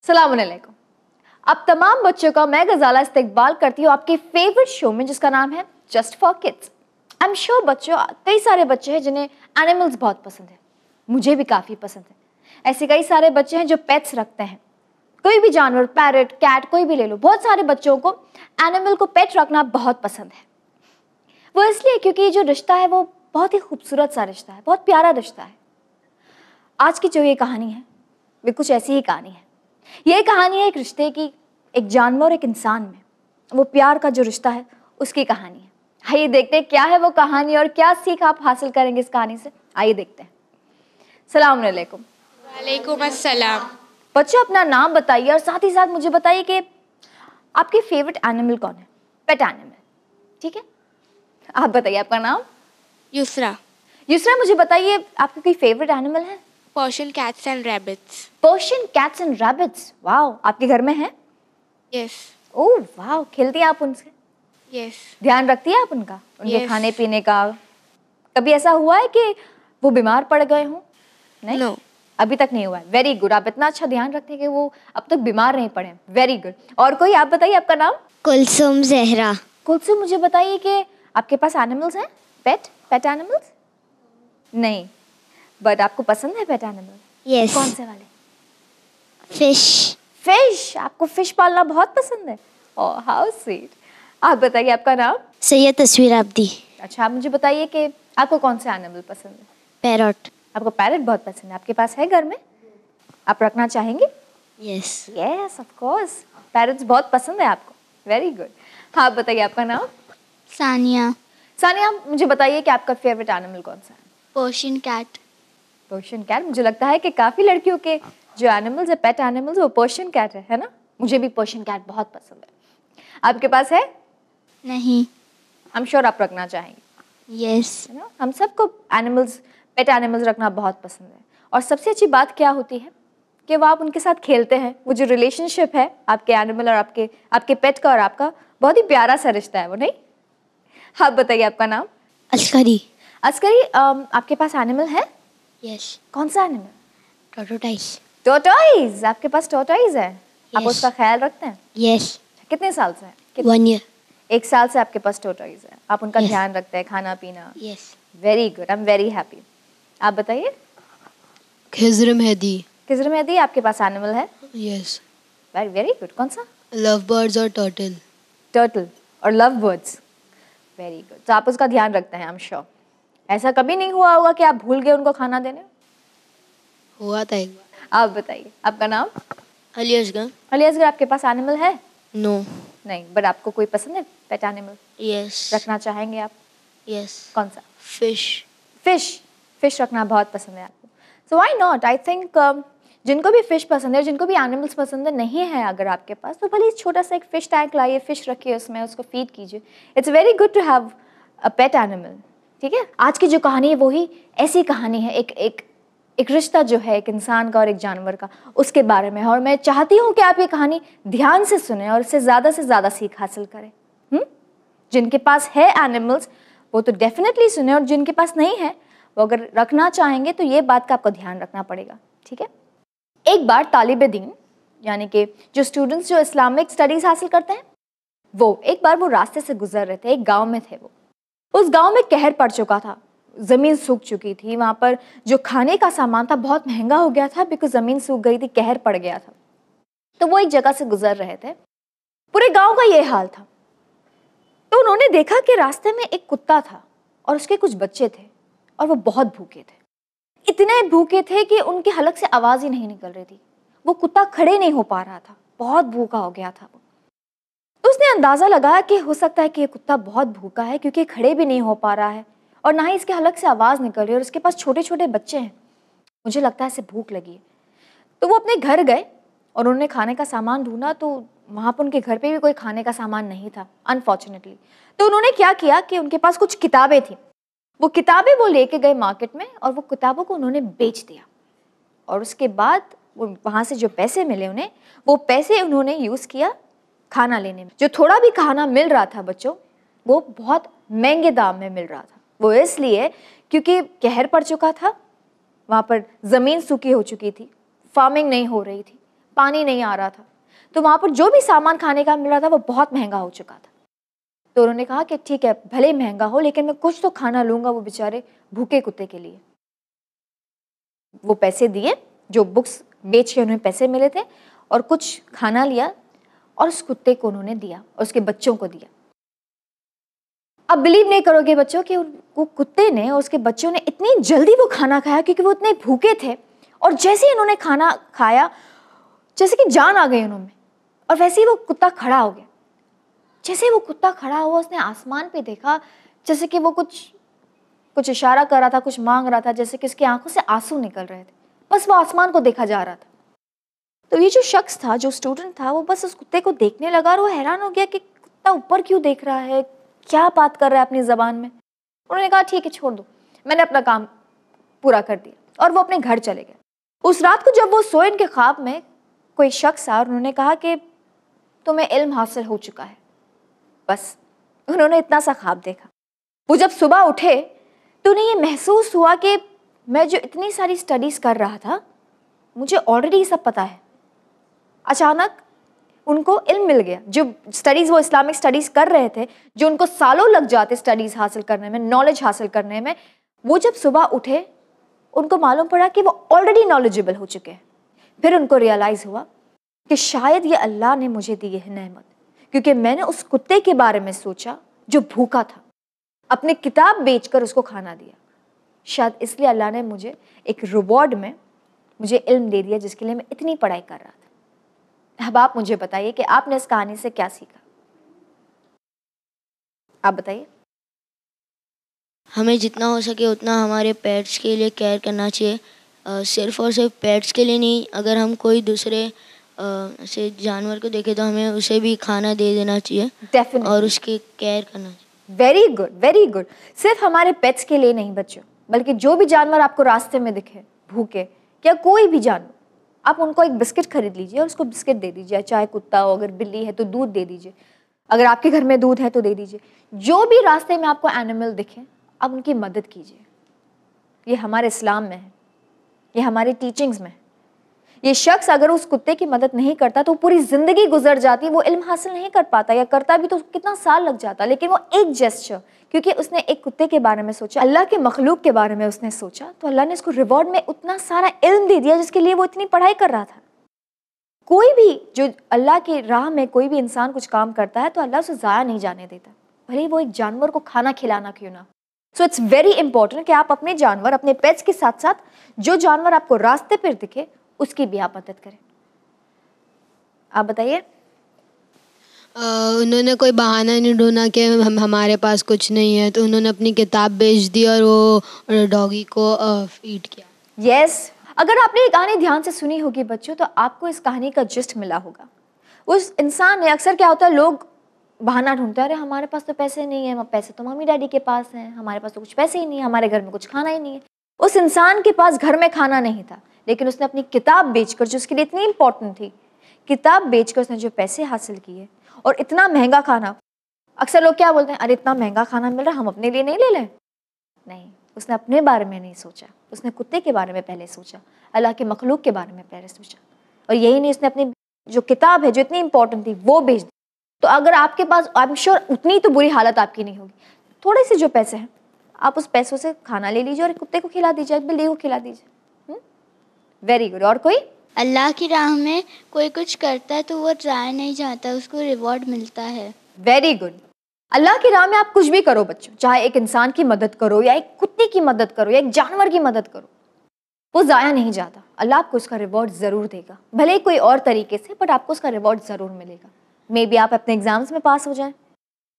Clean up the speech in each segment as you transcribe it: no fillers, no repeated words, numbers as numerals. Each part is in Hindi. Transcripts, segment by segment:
सलाम अलैकुम। अब तमाम बच्चों का मैं गजाला इस्तकबाल करती हूँ आपके फेवरेट शो में जिसका नाम है just for kids. I am sure बच्चों, कई सारे बच्चे हैं जिन्हें एनिमल्स बहुत पसंद है, मुझे भी काफ़ी पसंद है। ऐसे कई सारे बच्चे हैं जो पेट्स रखते हैं, कोई भी जानवर, पैरट, कैट, कोई भी ले लो। बहुत सारे बच्चों को एनिमल को पेट रखना बहुत पसंद है। वो इसलिए क्योंकि ये जो रिश्ता है वो बहुत ही खूबसूरत सा रिश्ता है, बहुत प्यारा रिश्ता है। आज की जो ये कहानी है वे कुछ ऐसी ही कहानी है। ये कहानी है एक रिश्ते की, एक जानवर और एक इंसान में वो प्यार का जो रिश्ता है उसकी कहानी है। आइए देखते हैं क्या है वो कहानी और क्या सीख आप हासिल करेंगे इस कहानी से। आइए देखते हैं। सलाम अलैकुम। वालेकुम अस्सलाम। बच्चों अपना नाम बताइए और साथ ही साथ मुझे बताइए कि आपकी फेवरेट एनिमल कौन है, पेट एनिमल। ठीक है, आप बताइए आपका नाम। युसरा। युसरा, मुझे बताइए आपकी कोई फेवरेट एनिमल है। Persian cats and rabbits. Persian cats and rabbits, wow, आपके घर में है। यस। ओह वाओ, खेलती हैं आप उनसे। यस। ध्यान रखती है आप उनका, उनके Yes. खाने पीने का। कभी ऐसा हुआ है कि वो बीमार पड़ गए हों। नहीं, नो। अभी तक नहीं हुआ है। वेरी गुड, आप इतना अच्छा ध्यान रखते हैं कि वो अब तक बीमार नहीं पड़े। Very good. और कोई, आप बताइए आपका नाम। कुलसुम जहरा। कुलसुम, मुझे बताइए कि आपके पास एनिमल्स हैं, पेट एनिमल्स। नहीं, बट आपको पसंद है पेट एनिमल। यस। कौन से वाले। फिश। फिश, आपको फिश पालना बहुत पसंद है। Oh how sweet. आप बताइए आपका नाम। सैयद तस्वीर आब्दी। अच्छा, आप मुझे बताइए कि आपको कौन सा एनिमल पसंद है। पैरट। आपको पैरट बहुत पसंद है, आपके पास है घर में, आप रखना चाहेंगे। Yes. Yes of course, parrots बहुत पसंद है आपको। Very good. हाँ, आप बताइए आपका नाम। सानिया। सानिया, मुझे बताइए कि आपका फेवरेट एनिमल कौन सा है। Persian cat. पर्शियन कैट, मुझे लगता है कि काफ़ी लड़कियों के जो एनिमल्स है, पेट एनिमल्स, वो पर्शियन कैट है ना। मुझे भी पर्शियन कैट बहुत पसंद है। आपके पास है। नहीं। आई एम श्योर आप रखना चाहेंगे। यस। है ना, हम सबको एनिमल्स, पेट एनिमल्स रखना बहुत पसंद है। और सबसे अच्छी बात क्या होती है कि वो आप उनके साथ खेलते हैं। वो जो रिलेशनशिप है आपके एनिमल और आपके पेट का और आपका, बहुत ही प्यारा सा रिश्ता है वो, नहीं। आप बताइए आपका नाम। अस्करी। अस्करी, आपके पास एनिमल है। यस। कौन सा एनिमल। टोटोटाइस। टोटॉइज, आपके पास टोटॉइज है। आप Yes. उसका ख्याल रखते हैं। यस। कितने साल से है। 1 year। 1 साल से आपके पास टोटॉइज है, आप उनका Yes. ध्यान रखते हैं, खाना पीना। Yes. Very good, I am very happy. आप बताइए। खिज़र मेहदी। खिज़र मेहदी, आपके पास एनिमल है। यस। Very very good. कौन सा। लव बर्ड्स और टर्टल। टर्टल और लव बर्ड्स। वेरी गुड, तो आप उसका ध्यान रखते हैं। आई एम श्योर ऐसा कभी नहीं हुआ होगा कि आप भूल गए उनको खाना देने। हुआ था एक बार। आप बताइए आपका नाम। अली असगर। अली असगर, आपके पास एनिमल है। नो। नहीं, बट आपको कोई पसंद है पेट एनिमल, यस। रखना चाहेंगे आप। यस। कौन सा। फिश। फिश रखना बहुत पसंद है आपको। So why not. I think जिनको भी फिश पसंद है, जिनको भी एनिमल्स पसंद है, नहीं है अगर आपके पास, तो भले छोटा सा एक फिश टैंक लाइए, फिश रखिए उसमें, उसको फीड कीजिए। It's very good to have a pet animal. ठीक है, आज की जो कहानी है वही ऐसी कहानी है, एक रिश्ता जो है एक इंसान का और एक जानवर का, उसके बारे में है। और मैं चाहती हूँ कि आप ये कहानी ध्यान से सुने और इससे ज़्यादा सीख हासिल करें। जिनके पास है एनिमल्स वो तो डेफिनेटली सुने, और जिनके पास नहीं है वो अगर रखना चाहेंगे तो ये बात का आपको ध्यान रखना पड़ेगा। ठीक है। एक बार तालिब दीन, यानी कि जो स्टूडेंट्स जो इस्लामिक स्टडीज़ हासिल करते हैं, वो एक बार वो रास्ते से गुजर रहे थे। एक गांव में थे वो। उस गांव में कहर पड़ चुका था, ज़मीन सूख चुकी थी। वहाँ पर जो खाने का सामान था बहुत महंगा हो गया था, बिकॉज ज़मीन सूख गई थी, कहर पड़ गया था। तो वो एक जगह से गुजर रहे थे, पूरे गांव का ये हाल था। तो उन्होंने देखा कि रास्ते में एक कुत्ता था और उसके कुछ बच्चे थे, और वो बहुत भूखे थे। इतने भूखे थे कि उनके हलक से आवाज़ ही नहीं निकल रही थी। वो कुत्ता खड़े नहीं हो पा रहा था, बहुत भूखा हो गया था वो। तो उसने अंदाज़ा लगाया कि हो सकता है कि ये कुत्ता बहुत भूखा है, क्योंकि खड़े भी नहीं हो पा रहा है और ना ही इसके हलक से आवाज़ निकल रही है, और उसके पास छोटे छोटे बच्चे हैं। मुझे लगता है इसे भूख लगी है। तो वो अपने घर गए और उन्होंने खाने का सामान ढूंढा, तो वहाँ पर उनके घर पे भी कोई खाने का सामान नहीं था, अनफॉर्चुनेटली। तो उन्होंने क्या किया कि उनके पास कुछ किताबें थी, वो किताबें वो लेके गए मार्केट में, और वो किताबों को उन्होंने बेच दिया। और उसके बाद वो वहाँ से जो पैसे मिले उन्हें, वो पैसे उन्होंने यूज़ किया खाना लेने में। जो थोड़ा भी खाना मिल रहा था बच्चों, वो बहुत महंगे दाम में मिल रहा था। वो इसलिए क्योंकि कहर पड़ चुका था, वहाँ पर ज़मीन सूखी हो चुकी थी, फार्मिंग नहीं हो रही थी, पानी नहीं आ रहा था, तो वहाँ पर जो भी सामान खाने का मिल रहा था वो बहुत महंगा हो चुका था। तो उन्होंने कहा कि ठीक है, भले ही महंगा हो लेकिन मैं कुछ तो खाना लूँगा वो बेचारे भूखे कुत्ते के लिए। वो पैसे दिए, जो बुक्स बेच के उन्हें पैसे मिले थे, और कुछ खाना लिया और उस कुत्ते को उन्होंने दिया और उसके बच्चों को दिया। अब बिलीव नहीं करोगे बच्चों कि वो कुत्ते ने और उसके बच्चों ने इतनी जल्दी वो खाना खाया क्योंकि वो इतने भूखे थे, और जैसे ही उन्होंने खाना खाया जैसे कि जान आ गई उन्होंने, और वैसे ही वो कुत्ता खड़ा हो गया। जैसे ही वो कुत्ता खड़ा हुआ उसने आसमान पे देखा, जैसे कि वो कुछ इशारा कर रहा था, कुछ मांग रहा था, जैसे कि उसकी आंखों से आंसू निकल रहे थे, बस वो आसमान को देखा जा रहा था। तो ये जो शख्स था, जो स्टूडेंट था, वो बस उस कुत्ते को देखने लगा और वो हैरान हो गया कि कुत्ता ऊपर क्यों देख रहा है, क्या बात कर रहा है अपनी ज़बान में। उन्होंने कहा ठीक है छोड़ दो, मैंने अपना काम पूरा कर दिया, और वो अपने घर चले गए। उस रात को जब वो सोए, इनके ख्वाब में कोई शख्स आया और उन्होंने कहा कि तुम्हें इल्म हासिल हो चुका है। बस उन्होंने इतना सा ख्वाब देखा। वो जब सुबह उठे तो उन्हें ये महसूस हुआ कि मैं जो इतनी सारी स्टडीज़ कर रहा था मुझे ऑलरेडी सब पता है। अचानक उनको इल्म मिल गया। जो स्टडीज़ वो इस्लामिक स्टडीज़ कर रहे थे, जो उनको सालों लग जाते स्टडीज़ हासिल करने में, नॉलेज हासिल करने में, वो जब सुबह उठे उनको मालूम पड़ा कि वो ऑलरेडी नॉलेजेबल हो चुके हैं। फिर उनको रियलाइज़ हुआ कि शायद ये अल्लाह ने मुझे दी है नेमत, क्योंकि मैंने उस कुत्ते के बारे में सोचा जो भूखा था, अपनी किताब बेचकर उसको खाना दिया। शायद इसलिए अल्लाह ने मुझे एक रिवॉर्ड में मुझे इल्म दे दिया जिसके लिए मैं इतनी पढ़ाई कर रहा था। अब आप मुझे बताइए कि आपने इस कहानी से क्या सीखा? आप बताइए। हमें जितना हो सके उतना हमारे पेट्स के लिए केयर करना चाहिए। सिर्फ और सिर्फ पेट्स के लिए नहीं, अगर हम कोई दूसरे ऐसे जानवर को देखें तो हमें उसे भी खाना दे देना चाहिए डेफिनेटली, और उसकी केयर करना चाहिए। Very good, very good. सिर्फ हमारे पेट्स के लिए नहीं बच्चों, बल्कि जो भी जानवर आपको रास्ते में दिखे भूखे, या कोई भी जानवर, आप उनको एक बिस्किट खरीद लीजिए और उसको बिस्किट दे दीजिए। चाहे कुत्ता हो, अगर बिल्ली है तो दूध दे दीजिए, अगर आपके घर में दूध है तो दे दीजिए। जो भी रास्ते में आपको एनिमल दिखे आप उनकी मदद कीजिए। ये हमारे इस्लाम में है, ये हमारी टीचिंग्स में है। ये शख्स अगर उस कुत्ते की मदद नहीं करता तो पूरी ज़िंदगी गुजर जाती, वो इल्म हासिल नहीं कर पाता, या करता भी तो कितना साल लग जाता। लेकिन वो एक जेस्चर, क्योंकि उसने एक कुत्ते के बारे में सोचा, अल्लाह के मखलूक के बारे में उसने सोचा, तो अल्लाह ने उसको रिवॉर्ड में उतना सारा इल्म दे दिया जिसके लिए वो इतनी पढ़ाई कर रहा था। कोई भी जो अल्लाह की राह में कोई भी इंसान कुछ काम करता है तो अल्लाह उसे ज़ाया नहीं जाने देता, भले ही वो एक जानवर को खाना खिलाना क्यों ना। सो इट्स वेरी इंपॉर्टेंट कि आप अपने जानवर, अपने पेट्स के साथ साथ जो जानवर आपको रास्ते पर दिखे उसकी भी आप मदद करें। आप बताइए। उन्होंने कोई बहाना नहीं ढूंढा कि हमारे पास कुछ नहीं है, तो उन्होंने अपनी किताब बेच दी और वो डॉगी को फीड किया। यस, अगर आपने ये कहानी ध्यान से सुनी होगी बच्चों, तो आपको इस कहानी का जिस्ट मिला होगा। उस इंसान ने, अक्सर क्या होता है, लोग बहाना ढूंढते हैं, अरे हमारे पास तो पैसे नहीं है, पैसे तो मम्मी डैडी के पास हैं, हमारे पास तो कुछ पैसे ही नहीं है, हमारे घर में कुछ खाना ही नहीं है। उस इंसान के पास घर में खाना नहीं था, लेकिन उसने अपनी किताब बेचकर, जो उसके लिए इतनी इंपॉर्टेंट थी, किताब बेचकर उसने जो पैसे हासिल किए, और इतना महंगा खाना। अक्सर लोग क्या बोलते हैं, अरे इतना महंगा खाना मिल रहा है, हम अपने लिए नहीं ले लें। नहीं, उसने अपने बारे में नहीं सोचा, उसने कुत्ते के बारे में पहले सोचा, अल्लाह के मखलूक के बारे में पहले सोचा। और यही नहीं, उसने अपनी जो किताब है जो इतनी इंपॉर्टेंट थी वो बेच दी। तो अगर आपके पास, आई एम श्योर उतनी तो बुरी हालत आपकी नहीं होगी, थोड़े से जो पैसे हैं आप उस पैसों से खाना ले लीजिए और कुत्ते को खिला दीजिए, बिल्ली को खिला दीजिए। Very good. और कोई? अल्लाह की राह में कोई कुछ करता है तो वो ज़ाया नहीं जाता, उसको रिवॉर्ड मिलता है। Very good. अल्लाह की राह में आप कुछ भी करो बच्चों, चाहे एक इंसान की मदद करो, या एक कुत्ते की मदद करो, या एक जानवर की मदद करो, वो ज़ाया नहीं जाता। अल्लाह आपको उसका रिवॉर्ड ज़रूर देगा, भले ही कोई और तरीके से, बट आपको उसका रिवॉर्ड ज़रूर मिलेगा। मे बी आप अपने एग्जाम्स में पास हो जाएं।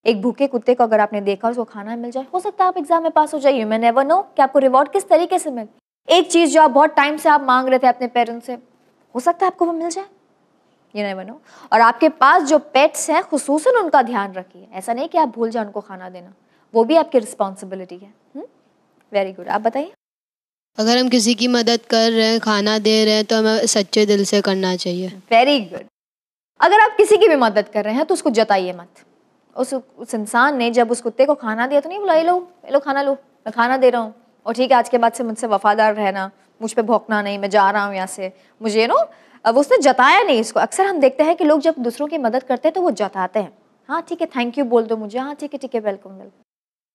एक भूखे कुत्ते को अगर आपने देखा, उसको खाना मिल जाए, हो सकता है आप एग्जाम में पास हो जाइए। यू मे नेवर नो कि आपको रिवॉर्ड किस तरीके से मिले। एक चीज़ जो आप बहुत टाइम से आप मांग रहे थे अपने पेरेंट्स से, हो सकता है आपको वो मिल जाए। You never know. और आपके पास जो पेट्स हैं, खुसूसन उनका ध्यान रखिए। ऐसा नहीं कि आप भूल जाए उनको खाना देना, वो भी आपकी रिस्पॉन्सिबिलिटी है। Very good. आप बताइए। अगर हम किसी की मदद कर रहे हैं, खाना दे रहे हैं, तो हमें सच्चे दिल से करना चाहिए। Very good. अगर आप किसी की भी मदद कर रहे हैं तो उसको जताइए मत। उस इंसान ने जब उस कुत्ते को खाना दिया तो नहीं बोला, ये लो खाना लो, मैं खाना दे रहा हूँ और ठीक है आज के बाद से मुझसे वफादार रहना, मुझ पे भौंकना नहीं, मैं जा रहा हूँ यहाँ से, मुझे नो वो उसने जताया नहीं इसको। अक्सर हम देखते हैं कि लोग जब दूसरों की मदद करते हैं तो वो जताते हैं, हाँ ठीक है थैंक यू बोल दो मुझे, हाँ ठीक है वेलकम वेलकम।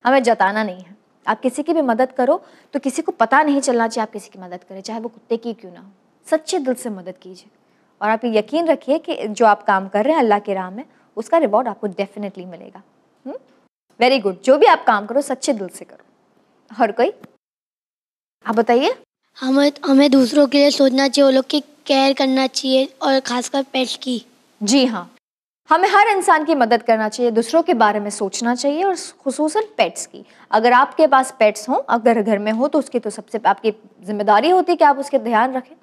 हमें जताना नहीं है। आप किसी की भी मदद करो तो किसी को पता नहीं चलना चाहिए आप किसी की मदद करें, चाहे वो कुत्ते की क्यों ना हो। सच्चे दिल से मदद कीजिए और आप ये यकीन रखिए कि जो आप काम कर रहे हैं अल्लाह की राह में, उसका रिवॉर्ड आपको डेफिनेटली मिलेगा। वेरी गुड, जो भी आप काम करो सच्चे दिल से करो। और कोई आप बताइए। हमें दूसरों के लिए सोचना चाहिए, वो लोग की केयर करना चाहिए और खासकर पेट्स की। जी हाँ, हमें हर इंसान की मदद करना चाहिए, दूसरों के बारे में सोचना चाहिए और खुसूसन पेट्स की। अगर आपके पास पेट्स हों, अगर घर में हो तो उसकी तो सबसे आपकी जिम्मेदारी होती है कि आप उसके ध्यान रखें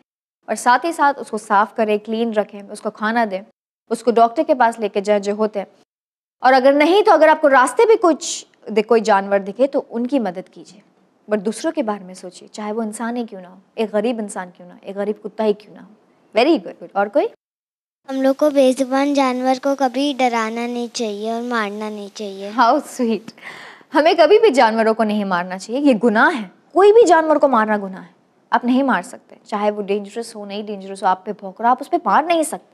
और साथ ही साथ उसको साफ़ करें, क्लीन रखें, उसको खाना दें, उसको डॉक्टर के पास लेके जाए जो होते हैं। और अगर नहीं तो अगर आपको रास्ते भी कोई जानवर दिखे तो उनकी मदद कीजिए, बट दूसरों के बारे में सोचिए, चाहे वो इंसान ही क्यों ना हो, एक गरीब इंसान क्यों ना हो, एक गरीब कुत्ता ही क्यों ना हो। Very good. और कोई। हम लोग को बेजुबान जानवर को कभी डराना नहीं चाहिए और मारना नहीं चाहिए। How sweet. हमें कभी भी जानवरों को नहीं मारना चाहिए, ये गुनाह है। कोई भी जानवर को मारना गुनाह है। आप नहीं मार सकते, चाहे वो डेंजरस हो नहीं डेंजरस हो, आप पे भौंक रहा आप उस पर मार नहीं सकते।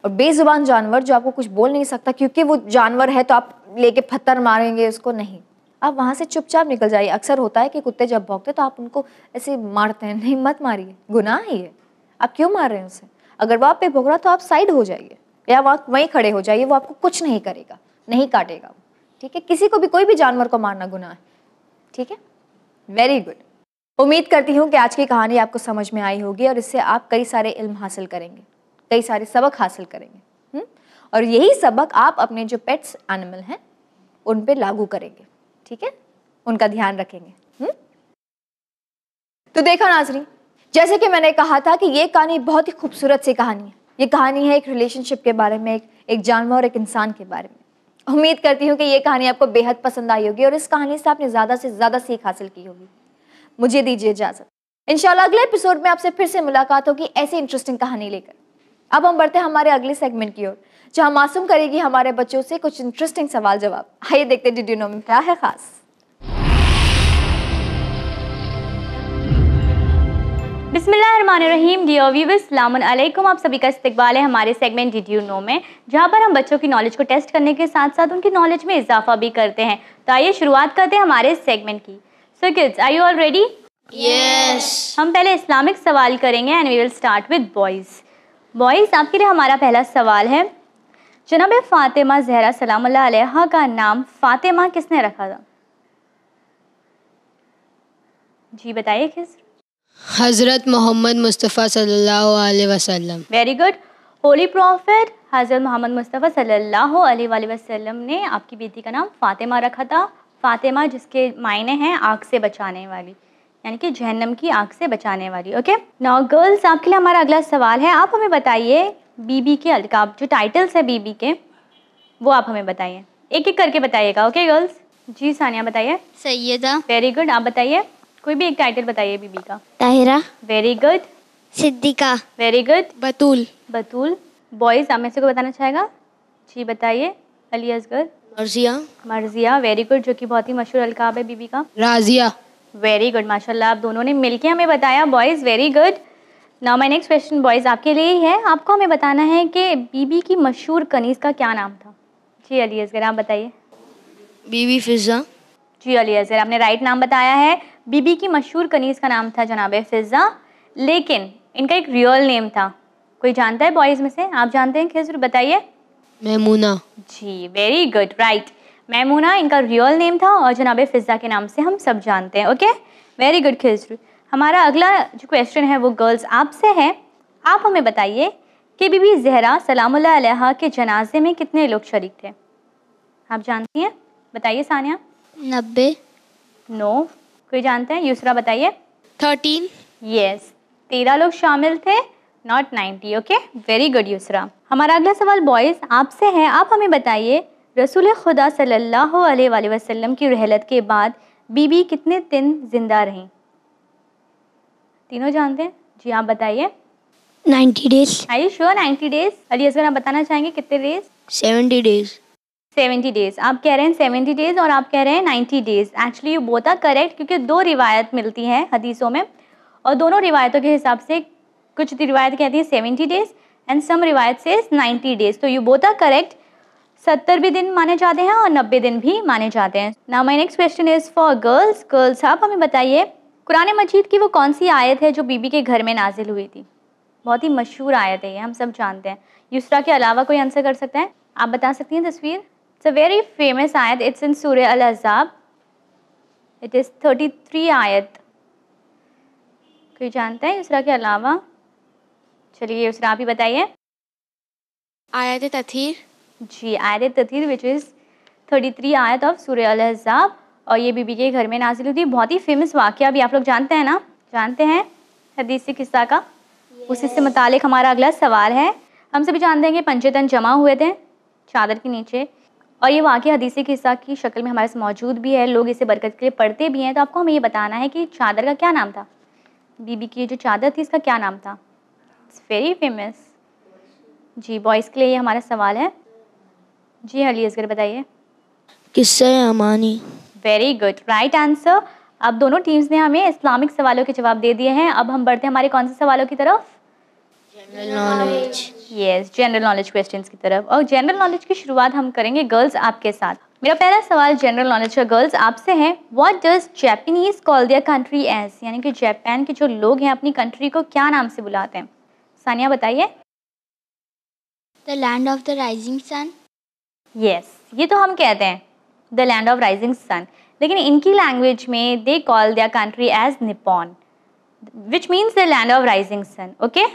और बेजुबान जानवर जो आपको कुछ बोल नहीं सकता क्योंकि वो जानवर है तो आप लेके पत्थर मारेंगे उसको, नहीं, आप वहाँ से चुपचाप निकल जाइए। अक्सर होता है कि कुत्ते जब भौंकते तो आप उनको ऐसे मारते हैं, नहीं मत मारिए, गुनाह है ये। आप क्यों मार रहे हैं उसे? अगर वो आप पे भौंक रहा तो आप साइड हो जाइए या वहीं खड़े हो जाइए, वो आपको कुछ नहीं करेगा, नहीं काटेगा, ठीक है। किसी को भी कोई भी जानवर को मारना गुनाह है, ठीक है। Very good. उम्मीद करती हूँ कि आज की कहानी आपको समझ में आई होगी और इससे आप कई सारे इल्म हासिल करेंगे, कई सारे सबक हासिल करेंगे। और यही सबक आप अपने जो पेट्स एनिमल हैं उन पे लागू करेंगे, ठीक है, उनका ध्यान रखेंगे। तो देखा नाज़रीन, जैसे कि मैंने कहा था कि ये कहानी बहुत ही खूबसूरत सी कहानी है। ये कहानी है एक रिलेशनशिप के बारे में, एक जानवर और एक इंसान के बारे में। उम्मीद करती हूँ कि ये कहानी आपको बेहद पसंद आई होगी और इस कहानी से आपने ज़्यादा से ज़्यादा सीख हासिल की होगी। मुझे दीजिए इजाज़त। इंशाल्लाह अगले एपिसोड में आपसे फिर से मुलाकात होगी ऐसी इंटरेस्टिंग कहानी लेकर। अब हम बढ़ते हैं हमारे अगले सेगमेंट की ओर, जहाँ मासूम करेगी हमारे बच्चों से कुछ इंटरेस्टिंग सवाल जवाब। आइए देखते हैं डिड यू नो में क्या है खास। बिस्मिल्लाहिर्रहमानिर्रहीम। डियर व्यूअर्स, अस्सलामुन अलैकुम। आप सभी का इस्तकबाल है हमारे सेगमेंट डिड यू नो में, जहाँ पर हम बच्चों की नॉलेज को टेस्ट करने के साथ साथ उनकी नॉलेज में इजाफा भी करते हैं। तो आइए शुरुआत करते हैं हमारे सेगमेंट की। So kids, are you all ready? Yes. हम पहले इस्लामिक सवाल करेंगे and we will start with boys. Boys, आपके लिए हमारा पहला सवाल है, जनाब फ़ातिमा ज़हरा सलामुल्लाह अलैहा का नाम फ़ातिमा किसने रखा था? जी बताइए किस? हज़रत मोहम्मद मुस्तफ़ा सल्लल्लाहु अलैहि वसल्लम। Very good. होली प्रॉफिट हज़रत मोहम्मद मुस्तफ़ा सल्लल्लाहु अलैहि वसल्लम ने आपकी बेटी का नाम फ़ातिमा रखा था। फ़ातिमा जिसके मायने हैं आग से बचाने वाली, यानी कि जहन्नम की आग से बचाने वाली। ओके, नाउ गर्ल्स, आपके लिए हमारा अगला सवाल है। आप हमें बताइए बीबी के अलकाब, जो टाइटल्स है बीबी के, वो आप हमें बताइए, एक एक करके बताइएगा। Okay girls. जी सानिया बताइए। सैयदा। Very good. आप बताइए, कोई भी एक टाइटल बताइए बीबी का। Tahira. Very good. Siddiqa. Very good. Batool. Batool. Boys, आप में से कोई बताना चाहेगा? जी बताइए। अली असगर। मर्जिया। मर्जिया। वेरी गुड, जो कि बहुत ही मशहूर अलकाब है बीबी का। राजिया। वेरी गुड, माशाल्लाह, आप दोनों ने मिलके हमें बताया। Boys, very good. Now my next question boys आपके लिए ही है। आपको हमें बताना है कि बीबी की मशहूर कनीज़ का क्या नाम था? जी अली असगर, आप बताइए। बीबी फिज़ा। जी अली असगर, आपने राइट नाम बताया है। बीबी की मशहूर कनीज़ का नाम था जनाब फ़िज़ा, लेकिन इनका एक रियल नेम था। कोई जानता है बॉयज़ में से? आप जानते हैं? खिज़र बताइए। मैमूना। जी वेरी गुड, राइट। मैमूना इनका रियल नेम था और जनाब फ़िज़ा के नाम से हम सब जानते हैं। Okay, very good Khizar. हमारा अगला जो क्वेश्चन है वो गर्ल्स आपसे है। आप हमें बताइए कि बीबी ज़हरा सलामुल्लाह अलैहा के जनाजे में कितने लोग शरीक थे? आप जानती हैं? बताइए सानिया। 90। नो। कोई जानते हैं? यूसरा बताइए। 13। यस, 13 लोग शामिल थे, not 90। Okay, very good Yusra. हमारा अगला सवाल बॉयज़ आपसे है। आप हमें बताइए रसूल खुदा सल्लल्लाहु अलैहि वसल्लम की रहलत के बाद बीबी कितने दिन जिंदा रहीं? तीनों जानते हैं? जी आप बताइए। 90 days. Are you sure 90 days? Ali Asghar, आप बताना चाहेंगे कितने डेज? 70 डेज। 70 डेज। आप कह रहे हैं 70 डेज और आप कह रहे हैं 90 days. Actually you both are correct, क्योंकि दो रिवायत मिलती हैं हदीसों में। और दोनों रिवायतों के हिसाब से कुछ रिवायत कहती है 70 डेज एंड सम रिवायत से 90 डेज। तो यू बोथ आर करेक्ट। 70 भी दिन माने जाते हैं और 90 दिन भी माने जाते हैं। Now my next question is for girls. Girls आप हमें बताइए कुरान मजीद की वो कौन सी आयत है जो बीबी के घर में नाजिल हुई थी? बहुत ही मशहूर आयत है ये, हम सब जानते हैं। युसरा के अलावा कोई आंसर कर सकता है? आप बता सकती हैं तस्वीर? इट्स अ वेरी फेमस आयत, इट्स इन सूरह अल अहज़ाब, इट इज़ 33 आयत। कोई जानता है युसरा के अलावा? चलिए युसरा आप ही बताइए। आयत तथीर। जी, आयत तथीर विच इज़ 33 आयत ऑफ सूरह अल अहज़ाब, और ये बीबी के घर में नाजिल हुई थी। बहुत ही फेमस वाक़या भी आप लोग जानते हैं ना? जानते हैं हदीसी किस्सा का? उसी से मुतालिक हमारा अगला सवाल है। हम सभी जानते हैं कि पंचतन जमा हुए थे चादर के नीचे, और ये वाक़या हदीसी किस्सा की शक्ल में हमारे साथ मौजूद भी है, लोग इसे बरकत के लिए पढ़ते भी हैं। तो आपको हमें ये बताना है कि चादर का क्या नाम था? बीबी की जो चादर थी इसका क्या नाम था? It's very famous. जी, बॉयज़ के लिए ये हमारा सवाल है। जी अली असगर बताइए। किस्सा अमानी। Very good, right answer. अब दोनों टीम्स ने हमें इस्लामिक सवालों के जवाब दे दिए हैं। अब हम बढ़ते हैं हमारे कौन से सवालों की तरफ? General knowledge. Yes, general knowledge questions की तरफ। और जनरल नॉलेज की शुरुआत हम करेंगे गर्ल्स आपके साथ। मेरा पहला सवाल जनरल नॉलेज का गर्ल्स आपसे है, what does Japanese call their country as? यानी कि जापान के जो लोग हैं अपनी कंट्री को क्या नाम से बुलाते हैं? सानिया बताइए। The land of the rising sun. Yes, ये तो हम कहते हैं the land of rising sun, लेकिन इनकी लैंग्वेज में they call their country as Nippon, which means the land of rising sun. Okay,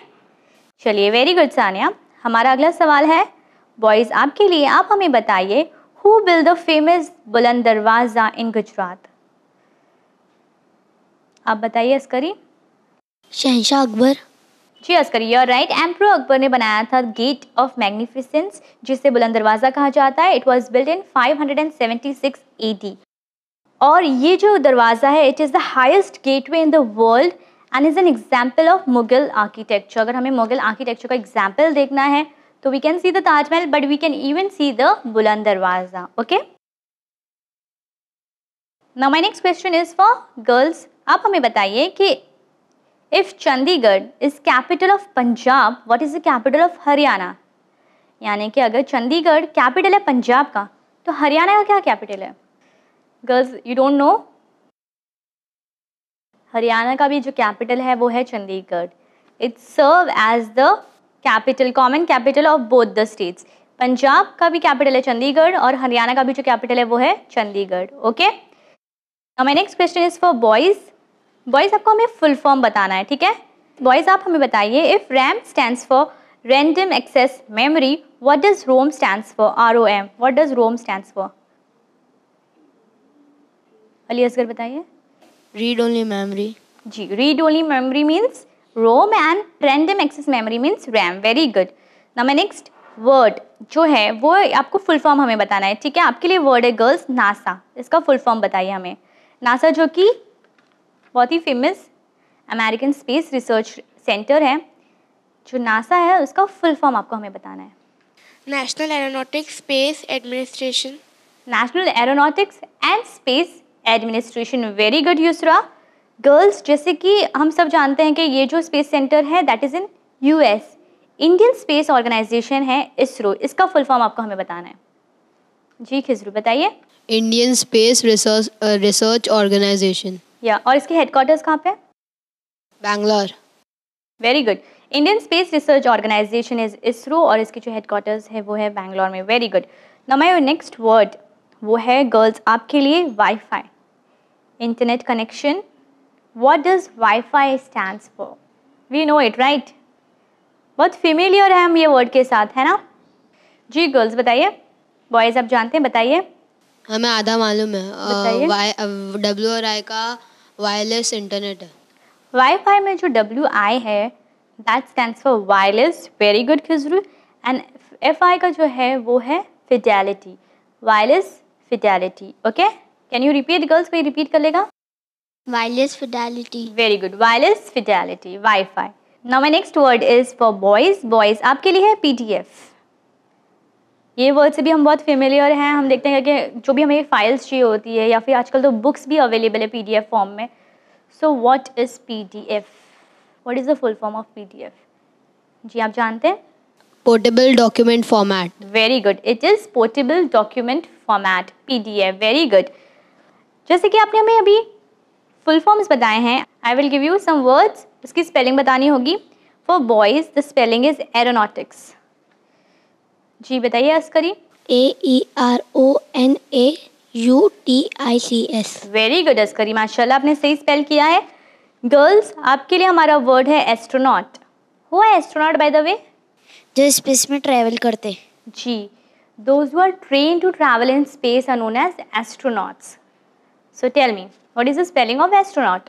चलिए वेरी गुड सानिया। हमारा अगला सवाल है बॉयज़ आपके लिए। आप हमें बताइए हु बिल्ड द फेमस बुलंद दरवाज़ा इन गुजरात? आप बताइए अस्करी। शहंशाह अकबर। जी Askari, you are right. Emperor Akbar ने बनाया था गेट ऑफ मैग्निफिसेंस, जिसे बुलंद दरवाज़ा कहा जाता है। It was build in 576 AD, और ये जो दरवाज़ा है it is the highest gateway in the world and is an example of Mughal architecture. अगर हमें मुगल आर्किटेक्चर का एग्जाम्पल देखना है तो we can see the Taj Mahal, but we can even see the Buland Darwaza. Okay, now my next question is for girls. आप हमें बताइए कि if Chandigarh is capital of Punjab, what is the capital of Haryana? यानी कि अगर चंडीगढ़ कैपिटल है पंजाब का, तो हरियाणा का क्या कैपिटल है? Girls you don't know? Haryana का भी जो कैपिटल है वो है Chandigarh. It serve as the capital, common capital of both the states. Punjab का भी कैपिटल है चंडीगढ़ और हरियाणा का भी जो कैपिटल है वो है Chandigarh. Okay, now my next question is for boys. Boys आपको हमें फुल फॉर्म बताना है, ठीक है? बॉयज़ आप हमें बताइए if RAM stands for random access memory, what does ROM stands for? ROM, what does ROM stands for? Ali Asghar बताइए। Read only memory. जी, read only memory means ROM and random access memory means RAM. Very good. Now my next word जो है वो आपको फुल फॉर्म हमें बताना है, ठीक है? आपके लिए वर्ड है गर्ल्स नासा। इसका फुल फॉर्म बताइए हमें। नासा जो कि बहुत ही famous American space research centre है, जो नासा है उसका फुल फॉर्म आपको हमें बताना है। National Aeronautics Space Administration. National Aeronautics and Space Administration. Very good Yusra. Girls जैसे कि हम सब जानते हैं कि ये जो स्पेस सेंटर है that is in US, Indian space organisation है इसरो। इसका फुल फॉर्म आपको हमें बताना है। जी खिजरू बताइए। Indian Space Research Organisation. Yeah, और इसके हेडक्वार्टर्स कहाँ पे? Bangalore. Very good. Indian Space Research Organisation is ISRO, और इसके जो हेडक्वार्टर्स है वो है बैंगलोर में। Very good. Now my next word वो है गर्ल्स आपके लिए WiFi, internet connection. What does WiFi stands for? We know it right? बहुत फेमिलियर है हम ये वर्ड के साथ, है ना? जी गर्ल्स बताइए। बॉयज़ आप जानते हैं, बताइए। हमें आधा मालूम है। बताइए। WRI का वायरलेस इंटरनेट है। वाईफाई में जो WI है that stands for wireless. Very good Khizru. And FI का जो है वो है fidelity, wireless fidelity. Okay, can you repeat girls? कोई रिपीट कर लेगा? Wireless fidelity. Very good, wireless fidelity, WiFi. Now my next word is for boys. Boys आपके लिए है PDF। ये वर्ड से भी हम बहुत फेमिलियर हैं। हम देखते हैं कि जो भी हमें फाइल्स चाहिए होती है या फिर आजकल तो बुक्स भी अवेलेबल है PDF फॉर्म में, so what is PDF? What is the full form of PDF? जी आप जानते हैं? Portable document format. Very good, it is portable document format, PDF। Very good. जैसे कि आपने हमें अभी फुल फॉर्म्स बताए हैं, I will give you some words, इसकी स्पेलिंग बतानी होगी। For boys the spelling is aeronautics. जी बताइए Askari. AERONAUTICS। Very good Askari, माशाल्लाह आपने सही स्पेल किया है। गर्ल्स, आपके लिए हमारा वर्ड है एस्ट्रोनॉट। हु है एस्ट्रोनॉट बाय द वे? जो स्पेस में ट्रैवल करते। जी, those who are train to travel in space are known as astronauts. So tell me, what is the spelling of astronaut?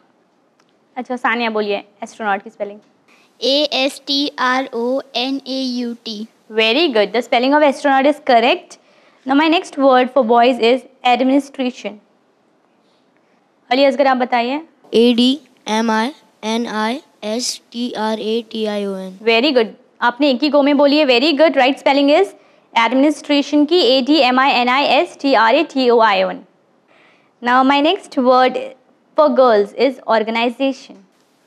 अच्छा सानिया बोलिए एस्ट्रोनॉट की spelling. ASTRONAUT। Very good. The spelling of astronaut is correct. Now my next word for boys is administration. Ali Asghar आप बताइए। ADMINISTRATION। Very good. आपने एक ही गो में बोली है। Very good. Right spelling is administration की ADMINISTRATION. Now my next word for girls is organization.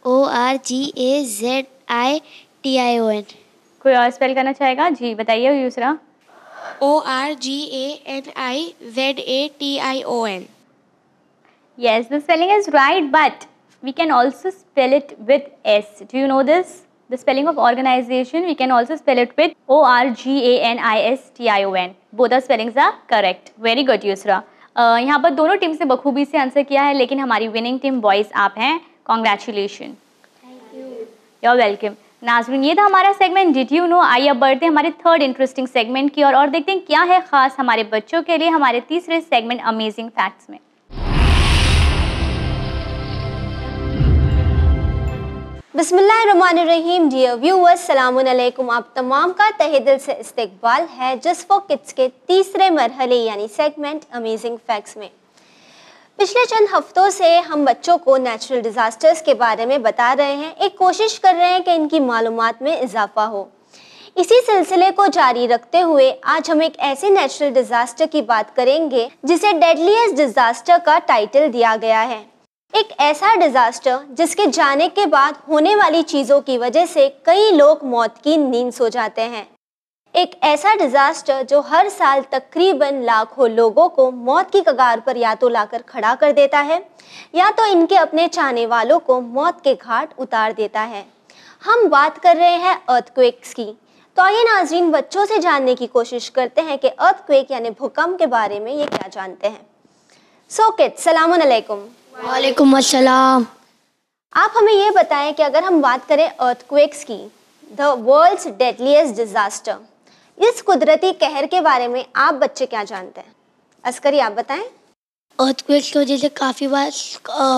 ORGAZITION। कोई और स्पेल करना चाहेगा? जी बताइए Yusra. ORGANIZATION. Yes, the spelling is right, but we can also spell it with S. Do you know this? The spelling of organization, we can also spell it with ORGANISTION. Both the spellings are correct. Very good, Yusra. यहाँ पर दोनों टीम से बखूबी से आंसर किया है, लेकिन हमारी विनिंग टीम बॉयज़ आप हैं। कॉन्ग्रेचुलेशन। You're welcome. नाज़रीन, ये था हमारा सेगमेंट डिड यू नो। आइए अब बढ़ते हैं हमारे थर्ड इंटरेस्टिंग सेगमेंट की और देखते हैं क्या है खास हमारे बच्चों के लिए हमारे तीसरे सेगमेंट अमेजिंग फैक्ट्स में। बिस्मिल्लाहिर्रहमानिर्रहीम। डियर व्यूअर्स, सलामुन अलैकुम। आप तमाम का तहे दिल से इस्तकबाल है जस्ट फॉर किड्स के तीसरे मरहले यानी सेगमेंट अमेजिंग फैक्ट्स में। पिछले चंद हफ्तों से हम बच्चों को नेचुरल डिज़ास्टर्स के बारे में बता रहे हैं, एक कोशिश कर रहे हैं कि इनकी मालूमात में इजाफा हो। इसी सिलसिले को जारी रखते हुए आज हम एक ऐसे नेचुरल डिज़ास्टर की बात करेंगे जिसे डेडलीस्ट डिज़ास्टर का टाइटल दिया गया है। एक ऐसा डिज़ास्टर जिसके जाने के बाद होने वाली चीज़ों की वजह से कई लोग मौत की नींद सो जाते हैं। एक ऐसा डिज़ास्टर जो हर साल तकरीबन लाखों लोगों को मौत की कगार पर या तो लाकर खड़ा कर देता है या तो इनके अपने चाहने वालों को मौत के घाट उतार देता है। हम बात कर रहे हैं अर्थक्वेक्स की। तो आइए नाज़रीन, बच्चों से जानने की कोशिश करते हैं कि अर्थक्वेक यानी भूकंप के बारे में ये क्या जानते हैं। सो किड्स, सलामुन अलैकुम। वालेकुम अस्सलाम। आप हमें ये बताएं कि अगर हम बात करें अर्थक्वेक्स की, द वर्ल्ड्स डेडलीस्ट डिज़ास्टर, इस कुदरती कहर के बारे में आप बच्चे क्या जानते हैं? अस्करी आप बताएं। अर्थक्वेक की वजह से काफ़ी बार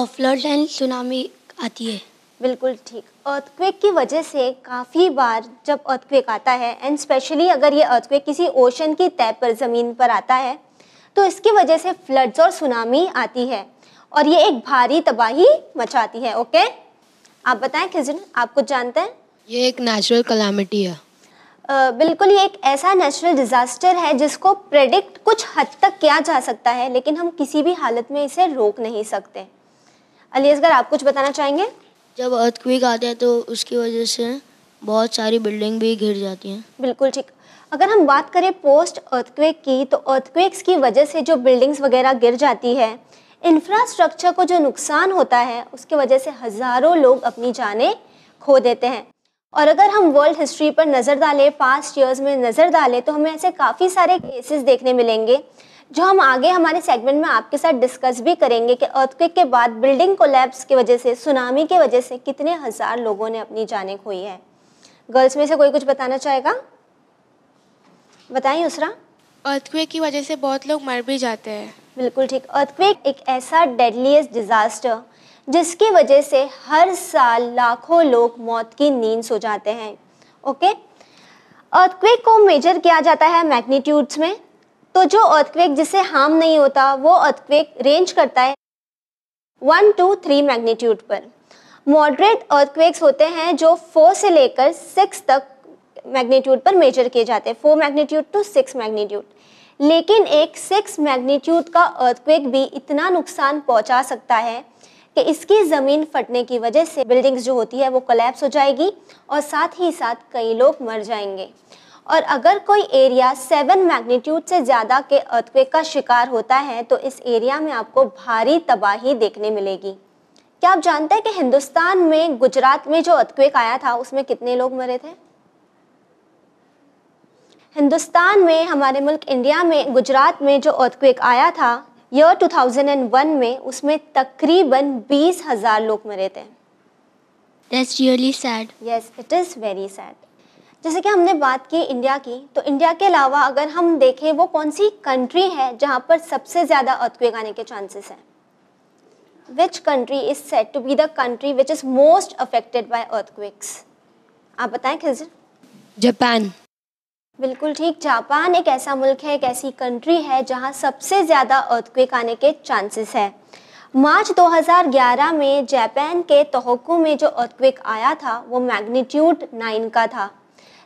फ्लड एंड सुनामी आती है। बिल्कुल ठीक। अर्थक्वेक की वजह से काफ़ी बार जब अर्थक्वेक आता है एंड स्पेशली अगर ये अर्थक्वेक किसी ओशन की तय पर ज़मीन पर आता है तो इसकी वजह से फ्लड्स और सुनामी आती है और ये एक भारी तबाही मचाती है। ओके, आप बताएं खिजन, आप कुछ जानते हैं? ये एक नेचुरल कलामिटी है। बिल्कुल, ये एक ऐसा नेचुरल डिज़ास्टर है जिसको प्रेडिक्ट कुछ हद तक किया जा सकता है लेकिन हम किसी भी हालत में इसे रोक नहीं सकते। अली असगर, आप कुछ बताना चाहेंगे? जब अर्थक्वेक आता है तो उसकी वजह से बहुत सारी बिल्डिंग भी गिर जाती हैं। बिल्कुल ठीक। अगर हम बात करें पोस्ट अर्थक्वेक की, तो अर्थक्वेक्स की वजह से जो बिल्डिंग्स वगैरह गिर जाती है, इंफ्रास्ट्रक्चर को जो नुकसान होता है उसकी वजह से हज़ारों लोग अपनी जानें खो देते हैं। और अगर हम वर्ल्ड हिस्ट्री पर नज़र डालें, पास्ट ईयर्स में नज़र डालें, तो हमें ऐसे काफ़ी सारे केसेस देखने मिलेंगे जो हम आगे हमारे सेगमेंट में आपके साथ डिस्कस भी करेंगे कि अर्थक्वेक के बाद बिल्डिंग कोलैप्स की वजह से, सुनामी की वजह से कितने हज़ार लोगों ने अपनी जानें खोई है। गर्ल्स में से कोई कुछ बताना चाहेगा? बताइए उसरा। अर्थक्वेक की वजह से बहुत लोग मर भी जाते हैं। बिल्कुल ठीक। अर्थक्वेक एक ऐसा डेडलीस्ट डिज़ास्टर जिसकी वजह से हर साल लाखों लोग मौत की नींद सो जाते हैं। ओके, अर्थक्वेक को मेजर किया जाता है मैग्नीट्यूड्स में। तो जो अर्थक्वेक जिससे हार्म नहीं होता वो अर्थक्वेक रेंज करता है 1 to 3 मैग्नीट्यूड पर। मॉडरेट अर्थक्वेक्स होते हैं जो 4 से लेकर 6 तक मैग्नीट्यूड पर मेजर किए जाते हैं, 4 मैग्नीट्यूड टू 6 मैग्नीट्यूड। लेकिन एक 6 मैग्नीट्यूड का अर्थक्वेक भी इतना नुकसान पहुंचा सकता है कि इसकी ज़मीन फटने की वजह से बिल्डिंग्स जो होती है वो कोलैप्स हो जाएगी और साथ ही साथ कई लोग मर जाएंगे। और अगर कोई एरिया 7 मैग्नीट्यूड से ज़्यादा के अर्थक्वेक का शिकार होता है तो इस एरिया में आपको भारी तबाही देखने मिलेगी। क्या आप जानते हैं कि हिंदुस्तान में गुजरात में जो अर्थक्वेक आया था उसमें कितने लोग मरे थे? हिंदुस्तान में, हमारे मुल्क इंडिया में, गुजरात में जो अर्थक्वेक आया था ईयर 2001 में, उसमें तकरीबन 20,000 लोग मरे थे। That's really sad. Yes, it is very sad. जैसे कि हमने बात की इंडिया की, तो इंडिया के अलावा अगर हम देखें वो कौन सी कंट्री है जहाँ पर सबसे ज़्यादा अर्थक्वेक आने के चांसेस हैं? Which country is said to be the country which is most affected by earthquakes? आप बताएं खिज़र। जापान। बिल्कुल ठीक, जापान एक ऐसा मुल्क है, एक ऐसी कंट्री है जहां सबसे ज़्यादा अर्थक्वेक आने के चांसेस है। मार्च 2011 में जापान के तोहोकू में जो अर्थक्वेक आया था वो मैग्नीट्यूड 9 का था,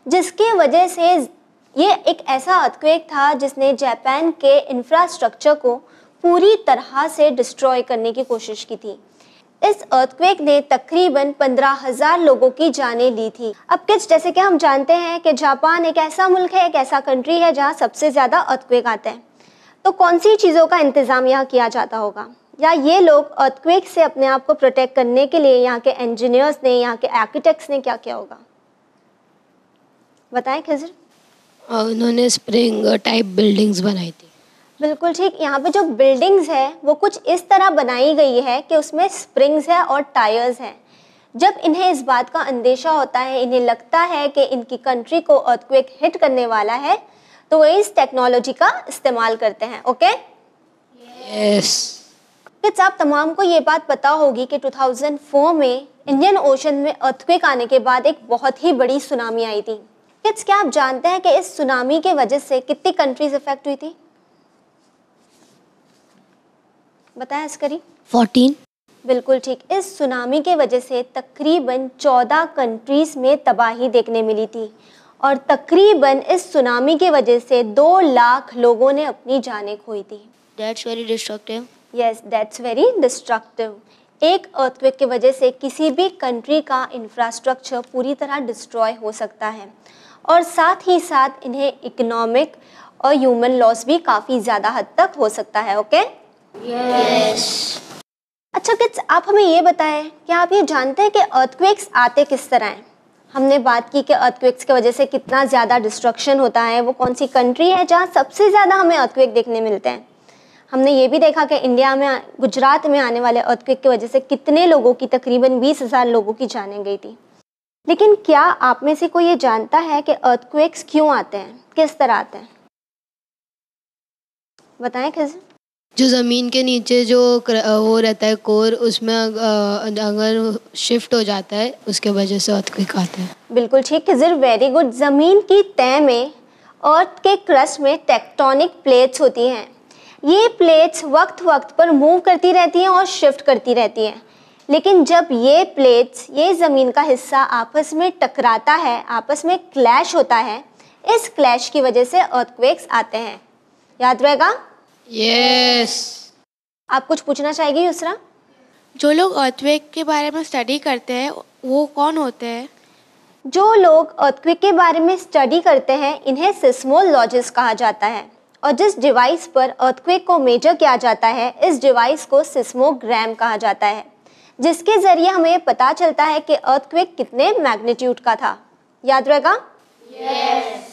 जिसकी वजह से ये एक ऐसा अर्थक्वेक था जिसने जापान के इंफ्रास्ट्रक्चर को पूरी तरह से डिस्ट्रॉय करने की कोशिश की थी। इस अर्थक्वेक ने तकरीबन 15,000 लोगों की जानें ली थी। अब किस, जैसे कि हम जानते हैं कि जापान एक ऐसा मुल्क है, एक ऐसा कंट्री है जहां सबसे ज़्यादा अर्थक्वेक आते हैं, तो कौन सी चीज़ों का इंतज़ाम यहाँ किया जाता होगा, या ये लोग अर्थक्वेक से अपने आप को प्रोटेक्ट करने के लिए यहाँ के इंजीनियर्स ने, यहाँ के आर्किटेक्ट्स ने क्या किया होगा? बताएं खिज़र। उन्होंने स्प्रिंग टाइप बिल्डिंग्स बनाई थी। बिल्कुल ठीक, यहाँ पे जो बिल्डिंग्स है वो कुछ इस तरह बनाई गई है कि उसमें स्प्रिंग्स है और टायर्स हैं। जब इन्हें इस बात का अंदेशा होता है, इन्हें लगता है कि इनकी कंट्री को अर्थक्वेक हिट करने वाला है, तो वो इस टेक्नोलॉजी का इस्तेमाल करते हैं। Okay, yes. किड्स, आप तमाम को ये बात पता होगी कि 2004 में इंडियन ओशन में अर्थक्वेक आने के बाद एक बहुत ही बड़ी सुनामी आई थी। किड्स, क्या आप जानते हैं कि इस सुनामी के वजह से कितनी कंट्रीज इफेक्ट हुई थी? बताएं अस्करी। 14। बिल्कुल ठीक, इस सुनामी के वजह से तकरीबन 14 कंट्रीज में तबाही देखने मिली थी और तकरीबन इस सुनामी के वजह से 2 लाख लोगों ने अपनी जानें खोई थी। That's very destructive. Yes, that's very destructive. एक अर्थक्वेक की वजह से किसी भी कंट्री का इंफ्रास्ट्रक्चर पूरी तरह डिस्ट्रॉय हो सकता है और साथ ही साथ इन्हें इकोनॉमिक और ह्यूमन लॉस भी काफ़ी ज़्यादा हद तक हो सकता है। Okay, Yes. अच्छा किड्स, आप हमें ये बताएं, क्या आप ये जानते हैं कि अर्थक्वेक्स आते किस तरह हैं? हमने बात की कि अर्थक्वेक्स की वजह से कितना ज़्यादा डिस्ट्रक्शन होता है, वो कौन सी कंट्री है जहाँ सबसे ज़्यादा हमें अर्थक्वेक देखने मिलते हैं। हमने ये भी देखा कि इंडिया में, गुजरात में आने वाले अर्थक्वेक की वजह से कितने लोगों की, तकरीबन 20,000 लोगों की जानें गई थी। लेकिन क्या आप में से कोई ये जानता है कि अर्थक्वेक्स क्यों आते हैं, किस तरह आते हैं? बताएं खिज़र। जो ज़मीन के नीचे जो वो रहता है कोर, उसमें अगर शिफ्ट हो जाता है उसके वजह से अर्थक्वेक आता है। बिल्कुल ठीक खिज़र, वेरी गुड। ज़मीन की तह में, अर्थ के क्रस्ट में टेक्टोनिक प्लेट्स होती हैं। ये प्लेट्स वक्त वक्त पर मूव करती रहती हैं और शिफ्ट करती रहती हैं, लेकिन जब ये प्लेट्स, ये ज़मीन का हिस्सा आपस में टकराता है, आपस में क्लैश होता है, इस क्लैश की वजह से अर्थक्वेक्स आते हैं। याद रहेगा? यस। आप कुछ पूछना चाहेगी युसरा? जो लोग अर्थक्वेक के बारे में स्टडी करते हैं वो कौन होते हैं? जो लोग अर्थक्वेक के बारे में स्टडी करते हैं इन्हें सिस्मोलॉजिस्ट कहा जाता है, और जिस डिवाइस पर अर्थक्वेक को मेजर किया जाता है, इस डिवाइस को सिस्मोग्राम कहा जाता है, जिसके ज़रिए हमें पता चलता है कि अर्थक्वेक कितने मैग्नीट्यूड का था। याद रहेगा? यस।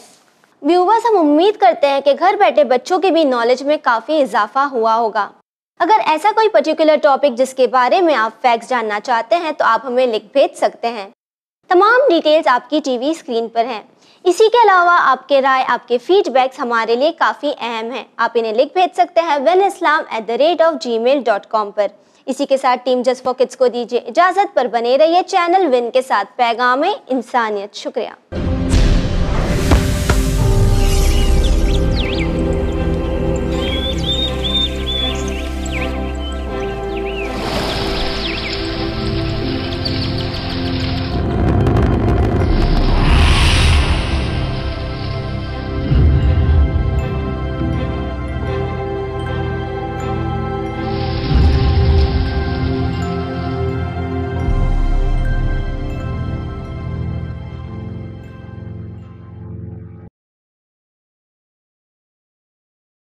व्यूवर्स, हम उम्मीद करते हैं कि घर बैठे बच्चों के भी नॉलेज में काफ़ी इजाफा हुआ होगा। अगर ऐसा कोई पर्टिकुलर टॉपिक जिसके बारे में आप फैक्ट्स जानना चाहते हैं तो आप हमें लिख भेज सकते हैं। तमाम डिटेल्स आपकी टीवी स्क्रीन पर हैं। इसी के अलावा आपके राय, आपके फीडबैक्स हमारे लिए काफ़ी अहम हैं। आप इन्हें लिख भेज सकते हैं winislam@gmail.com पर। इसी के साथ टीम जस्ट फॉर किड्स को दीजिए इजाज़त, पर बने रहिए चैनल विन के साथ। पैगाम इंसानियत। शुक्रिया।